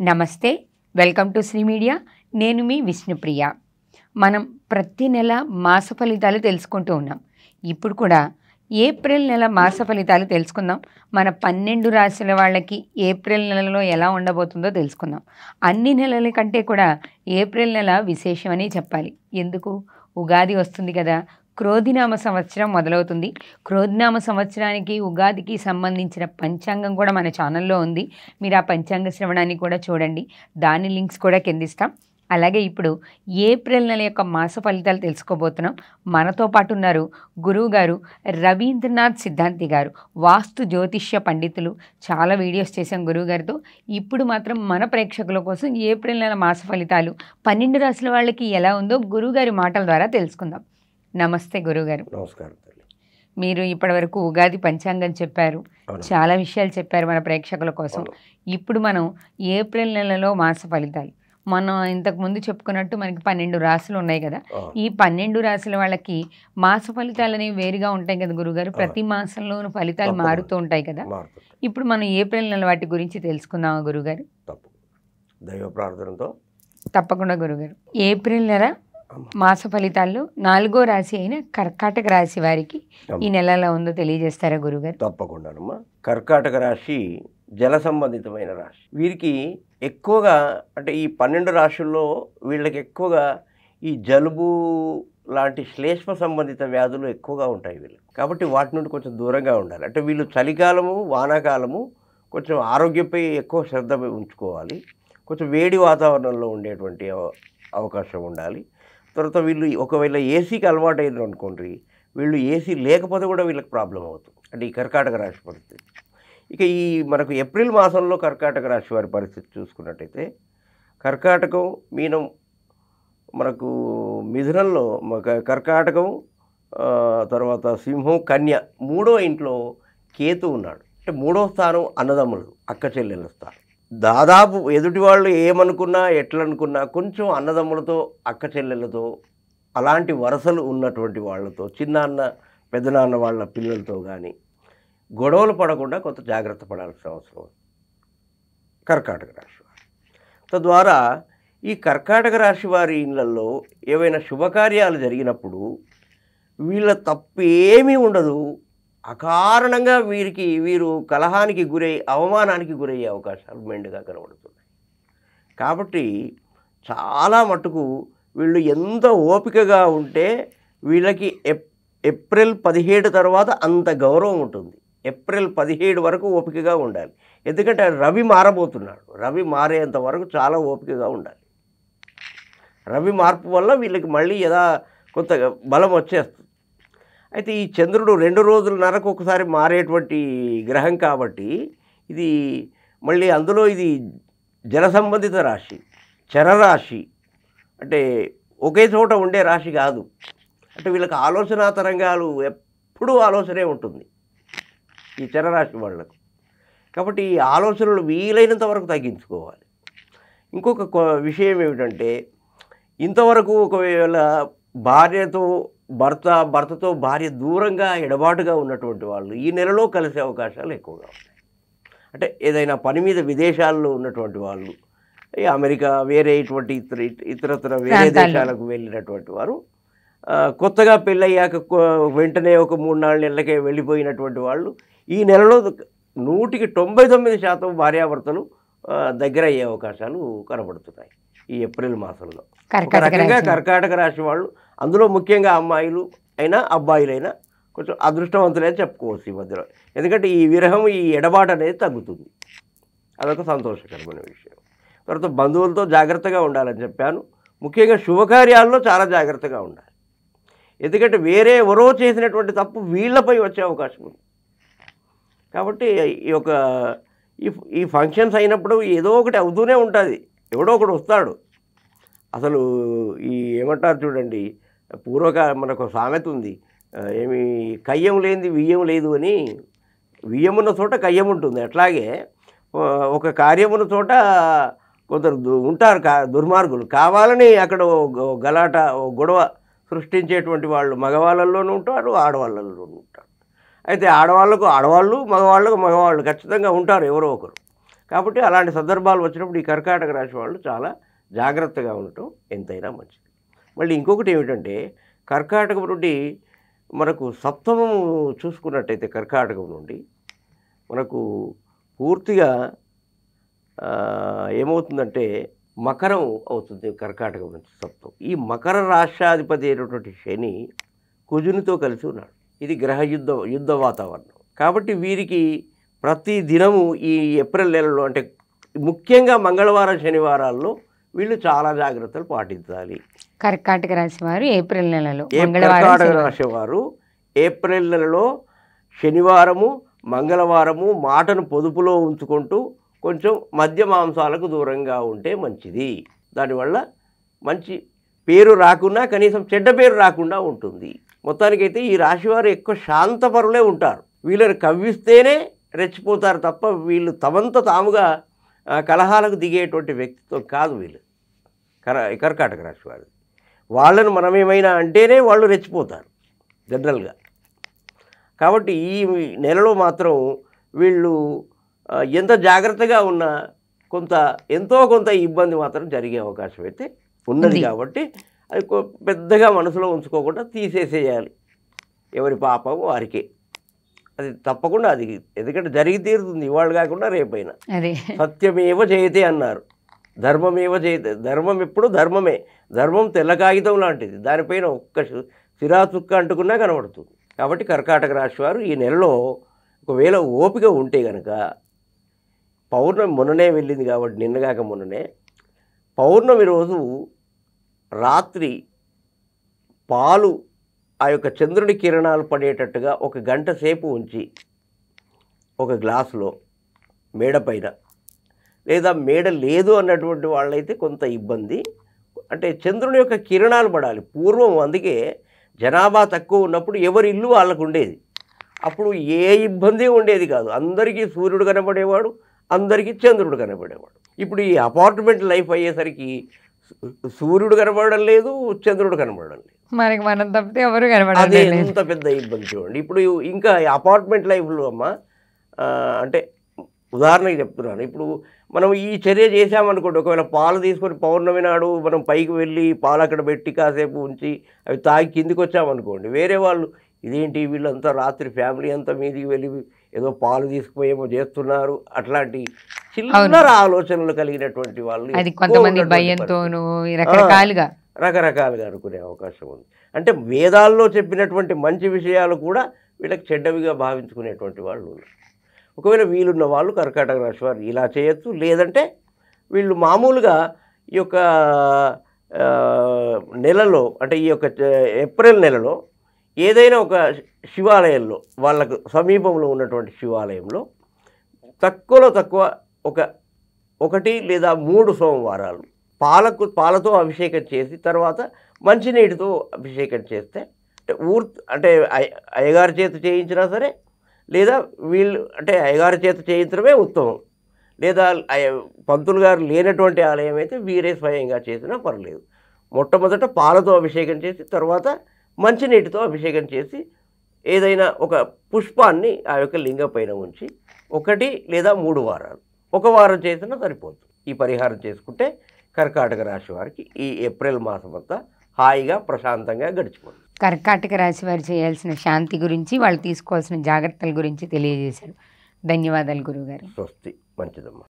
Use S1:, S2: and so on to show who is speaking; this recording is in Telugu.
S1: నమస్తే, వెల్కమ్ టు శ్రీ మీడియా. నేను మీ విష్ణుప్రియ. మనం ప్రతి నెల మాస ఫలితాలు తెలుసుకుంటూ ఉన్నాం. ఇప్పుడు కూడా ఏప్రిల్ నెల మాస ఫలితాలు తెలుసుకుందాం. మన 12 రాశుల వాళ్ళకి ఏప్రిల్ నెలలో ఎలా ఉండబోతుందో తెలుసుకుందాం. అన్ని నెలల కంటే కూడా ఏప్రిల్ నెల విశేషమని చెప్పాలి. ఎందుకు? ఉగాది వస్తుంది కదా, క్రోధినామ సంవత్సరం మొదలవుతుంది. క్రోధినామ సంవత్సరానికి ఉగాదికి సంబంధించిన పంచాంగం కూడా మన ఛానల్లో ఉంది. మీరు ఆ పంచాంగ శ్రవణాన్ని కూడా చూడండి. దాని లింక్స్ కూడా కిందిస్తాం. అలాగే ఇప్పుడు ఏప్రిల్ నెల యొక్క మాస ఫలితాలు తెలుసుకోబోతున్నాం. మనతో పాటు ఉన్నారు గురువు గారు రవీంద్రనాథ్ సిద్ధాంతి గారు, వాస్తు జ్యోతిష్య పండితులు. చాలా వీడియోస్ చేశాం గురువు గారితో. ఇప్పుడు మాత్రం మన ప్రేక్షకుల కోసం ఏప్రిల్ నెల మాస ఫలితాలు 12 రాశుల వాళ్ళకి ఎలా ఉందో గురువు గారి మాటల ద్వారా తెలుసుకుందాం. నమస్తే గురువుగారు.
S2: నమస్కారం తల్లి.
S1: మీరు ఇప్పటివరకు ఉగాది పంచాంగం చెప్పారు, చాలా విషయాలు చెప్పారు మన ప్రేక్షకుల కోసం. ఇప్పుడు మనం ఏప్రిల్ నెలలో మాస ఫలితాలు, మనం ఇంతకుముందు చెప్పుకున్నట్టు మనకి 12 రాశులు ఉన్నాయి కదా, ఈ 12 రాశుల వాళ్ళకి మాస ఫలితాలు అనేవి వేరుగా ఉంటాయి కదా గురుగారు. ప్రతి మాసంలోనూ ఫలితాలు మారుతూ ఉంటాయి కదా. ఇప్పుడు మనం ఏప్రిల్ నెల వాటి గురించి తెలుసుకుందామా గురుగారు?
S2: దైవ ప్రార్థనతో
S1: తప్పకుండా గురుగారు. ఏప్రిల్ నెల మాస ఫలితాల్లో 4వ రాశి అయిన కర్కాటక రాశి వారికి ఈ నెలలో ఉందో తెలియజేస్తారా గురుగారు?
S2: తప్పకుండానమ్మా. కర్కాటక రాశి జల సంబంధితమైన రాశి. వీరికి ఎక్కువగా అంటే ఈ 12 రాశుల్లో వీళ్ళకి ఎక్కువగా ఈ జలుబు లాంటి శ్లేష్మ సంబంధిత వ్యాధులు ఎక్కువగా ఉంటాయి వీళ్ళకి. కాబట్టి వాటి నుండి కొంచెం దూరంగా ఉండాలి. అంటే వీళ్ళు చలికాలము వానాకాలము కొంచెం ఆరోగ్యంపై ఎక్కువ శ్రద్ధ ఉంచుకోవాలి. కొంచెం వేడి వాతావరణంలో ఉండేటువంటి అవకాశం ఉండాలి. తర్వాత వీళ్ళు ఒకవేళ ఏసీకి అలవాటు అయ్యారు అనుకోండి, వీళ్ళు ఏసీ లేకపోతే కూడా వీళ్ళకి ప్రాబ్లం అవుతుంది. అంటే ఈ కర్కాటక రాశి పరిస్థితి. ఇక ఈ మనకు ఏప్రిల్ మాసంలో కర్కాటక రాశి వారి పరిస్థితి చూసుకున్నట్టయితే, కర్కాటకం మీనం, మనకు మిథునంలో కర్కాటకం, తర్వాత సింహం, కన్య, 3వ ఇంట్లో కేతు ఉన్నాడు. అంటే 3వ స్థానం అన్నదమ్ములు, అక్క చెల్లెళ్ళ స్థానం. దాదాపు ఎదుటి వాళ్ళు ఏమనుకున్నా ఎట్లనుకున్నా కొంచెం అన్నదమ్ములతో అక్క చెల్లెళ్ళతో అలాంటి వరసలు ఉన్నటువంటి వాళ్ళతో, చిన్నాన్న పెద్దనాన్న వాళ్ళ పిల్లలతో కానీ గొడవలు పడకుండా కొంత జాగ్రత్త పడాల్సిన అవసరం కర్కాటక రాశి వారు. తద్వారా ఈ కర్కాటక రాశి వారి ఇళ్లలో ఏవైనా శుభకార్యాలు జరిగినప్పుడు వీళ్ళ తప్పు ఏమీ ఉండదు. అకారణంగా వీరు కలహానికి గురై అవమానానికి గురయ్యే అవకాశాలు మెండుగా కనబడుతున్నాయి. కాబట్టి చాలా మటుకు వీళ్ళు ఎంత ఓపికగా ఉంటే వీళ్ళకి ఏప్రిల్ 17 తర్వాత అంత గౌరవం ఉంటుంది. ఏప్రిల్ 17 వరకు ఓపికగా ఉండాలి. ఎందుకంటే రవి మారబోతున్నాడు. రవి మారేంత వరకు చాలా ఓపికగా ఉండాలి. రవి మార్పు వల్ల వీళ్ళకి మళ్ళీ కొంత బలం వచ్చేస్తుంది. అయితే ఈ చంద్రుడు 2 రోజులన్నరకు ఒకసారి మారేటువంటి గ్రహం కాబట్టి ఇది మళ్ళీ అందులో ఇది జల సంబంధిత రాశి, చరరాశి. అంటే ఒకే చోట ఉండే రాశి కాదు. అంటే వీళ్ళకి ఆలోచన తరంగాలు ఎప్పుడూ ఆలోచనే ఉంటుంది ఈ చరరాశి వాళ్ళకు. కాబట్టి ఈ ఆలోచనలు వీలైనంత వరకు తగ్గించుకోవాలి. ఇంకొక విషయం ఏమిటంటే, ఇంతవరకు ఒకవేళ భర్తతో భార్య దూరంగా ఎడబాటుగా ఉన్నటువంటి వాళ్ళు ఈ నెలలో కలిసే అవకాశాలు ఎక్కువగా ఉన్నాయి. అంటే ఏదైనా పని మీద విదేశాల్లో ఉన్నటువంటి వాళ్ళు, అమెరికా వేరే ఇతరత్ర వేరే దేశాలకు వెళ్ళినటువంటి వారు, కొత్తగా పెళ్ళయ్యాక వెంటనే ఒక 3-4 నెలలకే వెళ్ళిపోయినటువంటి వాళ్ళు ఈ నెలలో 99% భార్యాభర్తలు దగ్గర అయ్యే అవకాశాలు కనబడుతున్నాయి ఈ ఏప్రిల్ మాసంలో. కర్కాటక రాశి వాళ్ళు, అందులో ముఖ్యంగా అమ్మాయిలు అయినా అబ్బాయిలైనా కొంచెం అదృష్టవంతులే చెప్పుకోవచ్చు ఈ మధ్యలో. ఎందుకంటే ఈ విరహం, ఈ ఎడబాటు అనేది తగ్గుతుంది. అదొక సంతోషకరమైన విషయం. తర్వాత బంధువులతో జాగ్రత్తగా ఉండాలని చెప్పాను. ముఖ్యంగా శుభకార్యాల్లో చాలా జాగ్రత్తగా ఉండాలి. ఎందుకంటే వేరే ఎవరో చేసినటువంటి తప్పు వీళ్ళపై వచ్చే అవకాశం ఉంది. కాబట్టి ఈ ఫంక్షన్స్ అయినప్పుడు ఏదో ఒకటి అవుతూనే ఉంటుంది. ఎవడో ఒకడు వస్తాడు. అసలు ఏమంటారు చూడండి, మనకు సామెత ఉంది, ఏమి కయ్యం లేనిది వియ్యం లేదు అని. వియ్యమున్న చోట కయ్యం ఉంటుంది. అట్లాగే ఒక కార్యమున్న చోట కొందరు ఉంటారు దుర్మార్గులు, కావాలని అక్కడ గలాట గొడవ సృష్టించేటువంటి వాళ్ళు మగవాళ్ళల్లోనూ ఉంటారు, ఆడవాళ్ళలోనూ ఉంటారు. అయితే ఆడవాళ్ళకు ఆడవాళ్ళు, మగవాళ్ళకు మగవాళ్ళు ఖచ్చితంగా ఉంటారు ఎవరో ఒకరు. కాబట్టి అలాంటి సందర్భాలు వచ్చినప్పుడు ఈ కర్కాటక రాశి వాళ్ళు చాలా జాగ్రత్తగా ఉండటం ఎంతైనా మంచిది. మళ్ళీ ఇంకొకటి ఏమిటంటే కర్కాటకం నుండి మనకు సప్తమం చూసుకున్నట్టయితే కర్కాటకం నుండి మనకు పూర్తిగా ఏమవుతుందంటే మకరం అవుతుంది. కర్కాటకం నుంచి సప్తం. ఈ మకర రాష్ట్రాధిపతి అయినటువంటి శని కుజునితో కలిసి ఉన్నాడు. ఇది గ్రహ యుద్ధ వాతావరణం. కాబట్టి వీరికి ప్రతి దినము ఈ ఏప్రిల్ నెలలో అంటే ముఖ్యంగా మంగళవారం శనివారాల్లో వీళ్ళు చాలా జాగ్రత్తలు పాటించాలి.
S1: కర్కాటక రాశి వారు ఏప్రిల్ నెలలో
S2: కర్కాటక రాశి వారు ఏప్రిల్ నెలలో శనివారము మంగళవారము మాటను పొదుపులో ఉంచుకుంటూ కొంచెం మద్య మాంసాలకు దూరంగా ఉంటే మంచిది. దానివల్ల మంచి పేరు రాకుండా కనీసం చెడ్డ పేరు రాకుండా ఉంటుంది. మొత్తానికైతే ఈ రాశివారు ఎక్కువ శాంతపరులే ఉంటారు. వీళ్ళని కవ్విస్తేనే రెచ్చిపోతారు తప్ప వీళ్ళు తమంత తాముగా కలహాలకు దిగేటువంటి వ్యక్తిత్వం కాదు వీళ్ళు. కర్కాటక రాశి వారు వాళ్ళను మనం ఏమైనా అంటేనే వాళ్ళు రెచ్చిపోతారు జనరల్గా. కాబట్టి ఈ నెలలో మాత్రం వీళ్ళు ఎంత జాగ్రత్తగా ఉన్నా ఎంతో కొంత ఇబ్బంది మాత్రం జరిగే అవకాశం అయితే ఉన్నది. కాబట్టి అది పెద్దగా మనసులో ఉంచుకోకుండా తీసేసేయాలి. ఎవరి పాపం వారికే. అది తప్పకుండా అది ఎందుకంటే జరిగి తీరుతుంది ఇవాళ కాకుండా రేపైనా. సత్యమేవ జయతే అన్నారు. ధర్మమేవ జయతే. ధర్మం ఎప్పుడు ధర్మమే. ధర్మం తెల్ల కాగితం లాంటిది. దానిపైన ఒక్క సిరాచుక్క అంటుకున్నా కనబడుతుంది. కాబట్టి కర్కాటక రాశి వారు ఈ నెలలో ఒకవేళ ఓపిక ఉంటే కనుక పౌర్ణమి మొన్ననే వెళ్ళింది కాబట్టి నిన్నగాక మొన్ననే పౌర్ణమి రోజు రాత్రి పాలు ఆ యొక్క చంద్రుడి కిరణాలు పడేటట్టుగా 1 గంట సేపు ఉంచి ఒక గ్లాసులో మేడపైన, లేదా మేడ లేదు అన్నటువంటి వాళ్ళైతే కొంత ఇబ్బంది. అంటే చంద్రుని యొక్క కిరణాలు పడాలి. పూర్వం అందుకే జనాభా తక్కువ ఉన్నప్పుడు ఎవరి ఇల్లు వాళ్ళకు ఉండేది. అప్పుడు ఏ ఇబ్బంది ఉండేది కాదు. అందరికీ సూర్యుడు కనబడేవాడు, అందరికీ చంద్రుడు కనబడేవాడు. ఇప్పుడు ఈ అపార్ట్మెంట్ లైఫ్ అయ్యేసరికి సూర్యుడు కనబడడం లేదు, చంద్రుడు కనబడడం లేదు.
S1: మనకి మనం తప్పితే ఎవరు కనబడలేదు.
S2: అదే ఎంత పెద్ద ఇబ్బంది చూడండి. ఇప్పుడు ఇంకా అపార్ట్మెంట్ లైఫ్లో అమ్మ అంటే ఉదాహరణకి చెప్తున్నాను. ఇప్పుడు మనం ఈ చర్య చేసామనుకోండి, ఒకవేళ పాలు తీసుకొని పౌర్ణమి నాడు మనం పైకి వెళ్ళి పాలు అక్కడ పెట్టి కాసేపు ఉంచి అవి తాగి కిందికి వచ్చామనుకోండి, వేరే వాళ్ళు ఇదేంటి వీళ్ళంతా రాత్రి ఫ్యామిలీ అంతా మీదికి వెళ్ళి ఏదో పాలు తీసుకుపోయేమో చేస్తున్నారు, అట్లాంటి చిల్లర ఆలోచనలు కలిగినటువంటి వాళ్ళు
S1: అది కొంతమంది భయంతోనూ
S2: రకరకాలుగా అనుకునే అవకాశం ఉంది. అంటే వేదాల్లో చెప్పినటువంటి మంచి విషయాలు కూడా వీళ్ళకి చెడ్డవిగా భావించుకునేటువంటి వాళ్ళు ఉన్నారు. ఒకవేళ వీలున్న వాళ్ళు కర్కాటక రాశి వారు ఇలా చేయొచ్చు. లేదంటే వీళ్ళు మామూలుగా ఈ యొక్క నెలలో అంటే ఈ యొక్క ఏప్రిల్ నెలలో ఏదైనా ఒక శివాలయంలో వాళ్ళకు సమీపంలో ఉన్నటువంటి శివాలయంలో తక్కువలో తక్కువ 1 లేదా 3 సోమవారాలు పాలతో అభిషేకం చేసి తర్వాత మంచినీటితో అభిషేకం చేస్తే అంటే అయ్యగారి చేత చేయించినా సరే, లేదా వీళ్ళు అంటే అయ్యగారి చేత చేయించడమే ఉత్తమం. లేదా పంతులు గారు లేనటువంటి ఆలయం అయితే వీరే స్వయంగా చేసినా పర్లేదు. మొట్టమొదట పాలతో అభిషేకం చేసి తర్వాత మంచినీటితో అభిషేకం చేసి ఏదైనా ఒక పుష్పాన్ని ఆ యొక్క లింగం పైన ఉంచి 1 లేదా 3 వారాలు 1 వారం చేసినా సరిపోతుంది. ఈ పరిహారం చేసుకుంటే కర్కాటక రాశి వారికి ఈ ఏప్రిల్ మాసం అంతా హాయిగా ప్రశాంతంగా గడిచిపోతుంది.
S1: కర్కాటక రాశి వారు చేయాల్సిన శాంతి గురించి, వాళ్ళు తీసుకోవాల్సిన జాగ్రత్తల గురించి తెలియజేశారు. ధన్యవాదాలు గురువుగారు.
S2: స్వస్తి. మంచిదమ్మా.